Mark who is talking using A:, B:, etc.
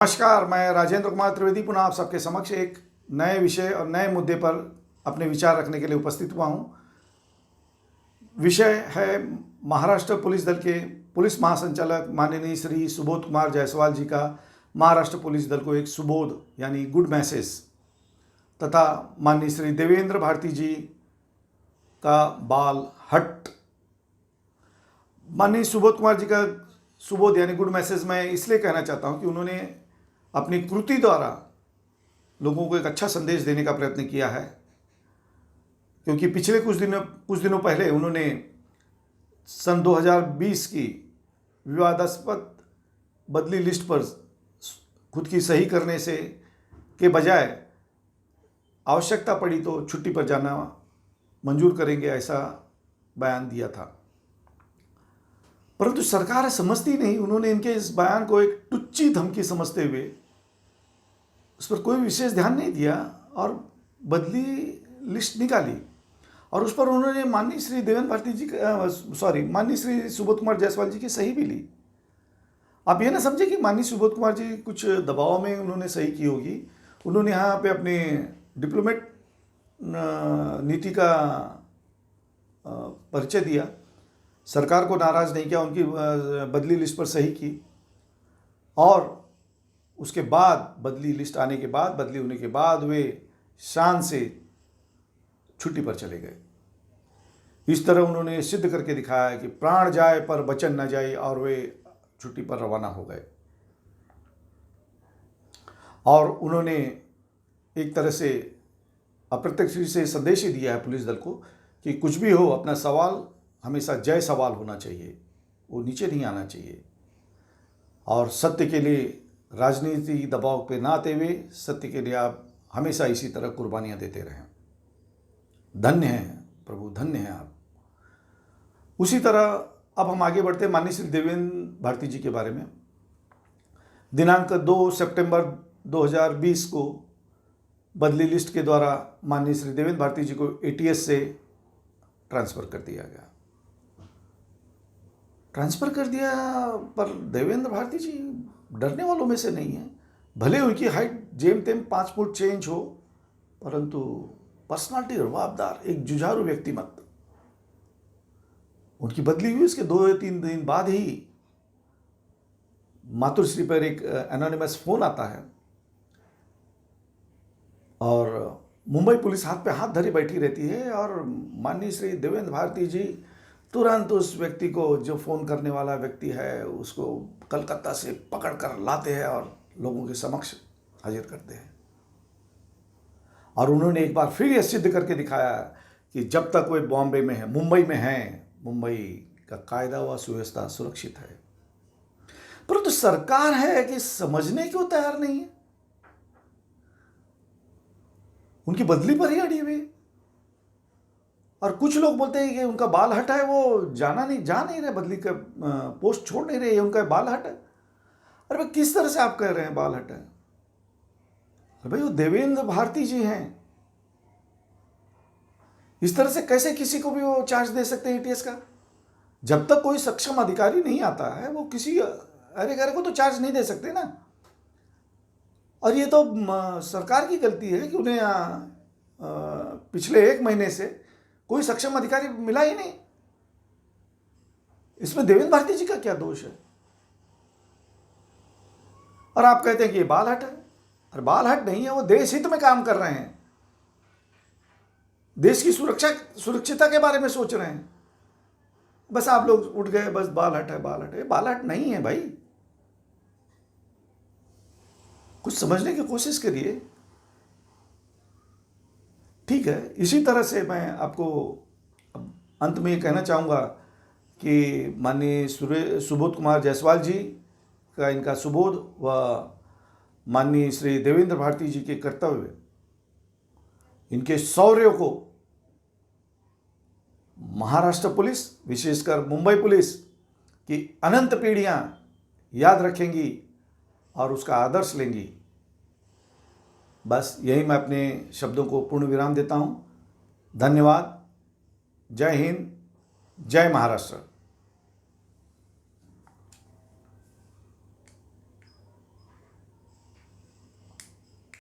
A: नमस्कार, मैं राजेंद्र कुमार त्रिवेदी पुनः आप सबके समक्ष एक नए विषय और नए मुद्दे पर अपने विचार रखने के लिए उपस्थित हुआ हूँ। विषय है महाराष्ट्र पुलिस दल के पुलिस महासंचालक माननीय श्री सुबोध कुमार जायसवाल जी का महाराष्ट्र पुलिस दल को एक सुबोध यानी गुड मैसेज तथा माननीय श्री देवेंद्र भारती जी का बाल हट। माननीय सुबोध कुमार जी का सुबोध यानी गुड मैसेज मैं इसलिए कहना चाहता हूँ कि उन्होंने अपनी कृति द्वारा लोगों को एक अच्छा संदेश देने का प्रयत्न किया है। क्योंकि पिछले कुछ दिनों पहले उन्होंने सन 2020 की विवादास्पद बदली लिस्ट पर खुद की सही करने से के बजाय आवश्यकता पड़ी तो छुट्टी पर जाना मंजूर करेंगे ऐसा बयान दिया था, परंतु सरकार समझती नहीं। उन्होंने इनके इस बयान को एक टुच्ची धमकी समझते हुए उस पर कोई विशेष ध्यान नहीं दिया और बदली लिस्ट निकाली और उस पर उन्होंने माननीय श्री देवेंद्र भारती जी माननीय श्री सुबोध कुमार जायसवाल जी की सही भी ली। आप ये ना समझे कि माननीय सुबोध कुमार जी कुछ दबाव में उन्होंने सही की होगी। उन्होंने यहाँ पे अपने डिप्लोमेट नीति का परिचय दिया, सरकार को नाराज़ नहीं किया, उनकी बदली लिस्ट पर सही की और उसके बाद बदली लिस्ट आने के बाद बदली होने के बाद वे शान से छुट्टी पर चले गए। इस तरह उन्होंने सिद्ध करके दिखाया कि प्राण जाए पर वचन न जाए और वे छुट्टी पर रवाना हो गए। और उन्होंने एक तरह से अप्रत्यक्ष से संदेश ही दिया है पुलिस दल को कि कुछ भी हो अपना सवाल हमेशा जय सवाल होना चाहिए, वो नीचे नहीं आना चाहिए और सत्य के लिए राजनीति दबाव पे ना आते हुए सत्य के लिए आप हमेशा इसी तरह कुर्बानियां देते रहें। धन्य हैं प्रभु, धन्य हैं आप। उसी तरह अब हम आगे बढ़ते माननीय श्री देवेंद्र भारती जी के बारे में। दिनांक 2 सितंबर 2020 को बदली लिस्ट के द्वारा माननीय श्री देवेंद्र भारती जी को एटीएस से ट्रांसफ़र कर दिया गया। ट्रांसफ़र कर दिया, पर देवेंद्र भारती जी डरने वालों में से नहीं है। भले उनकी हाइट जेम तेम 5 फुट चेंज हो, परंतु पर्सनालिटी रवाबदार, एक जुझारू व्यक्तिमत्व। उनकी बदली हुई उसके 2 या 3 दिन बाद ही मातुश्री पर एक एनोनिमस फोन आता है और मुंबई पुलिस हाथ पे हाथ धरे बैठी रहती है और माननीय श्री देवेंद्र भारती जी तुरंत उस व्यक्ति को, जो फ़ोन करने वाला व्यक्ति है, उसको कलकत्ता से पकड़ कर लाते हैं और लोगों के समक्ष हाजिर करते हैं। और उन्होंने एक बार फिर यह सिद्ध करके दिखाया कि जब तक वे बॉम्बे में है, मुंबई में हैं, मुंबई का कायदा व सुव्यवस्था सुरक्षित है। परंतु सरकार है कि समझने क्यों तैयार नहीं है। उनकी बदली पर ही अड़ी हुई। और कुछ लोग बोलते हैं कि उनका बाल हट है, वो जा नहीं रहे, बदली का पोस्ट छोड़ नहीं रहे, उनका बाल हट है। अरे भाई, किस तरह से आप कह रहे हैं बाल हट है? अरे भाई, वो देवेंद्र भारती जी हैं। इस तरह से कैसे किसी को भी वो चार्ज दे सकते हैं एटीएस का? जब तक कोई सक्षम अधिकारी नहीं आता है, वो किसी अरे को तो चार्ज नहीं दे सकते ना। और ये तो सरकार की गलती है कि उन्हें पिछले 1 महीने से कोई सक्षम अधिकारी मिला ही नहीं। इसमें देवेंद्र भारती जी का क्या दोष है? और आप कहते हैं कि ये बाल हट है। और बाल हट नहीं है, वो देश हित में काम कर रहे हैं, देश की सुरक्षिता के बारे में सोच रहे हैं। बस आप लोग उठ गए, बस बाल हट है, बाल हट है। बाल हट नहीं है भाई, कुछ समझने की कोशिश करिए। ठीक है, इसी तरह से मैं आपको अंत में ये कहना चाहूँगा कि माननीय सुबोध कुमार जायसवाल जी का इनका सुबोध व माननीय श्री देवेंद्र भारती जी के कर्तव्य, इनके शौर्य को महाराष्ट्र पुलिस, विशेषकर मुंबई पुलिस की अनंत पीढ़ियाँ याद रखेंगी और उसका आदर्श लेंगी। बस यही मैं अपने शब्दों को पूर्ण विराम देता हूँ। धन्यवाद। जय हिंद, जय महाराष्ट्र।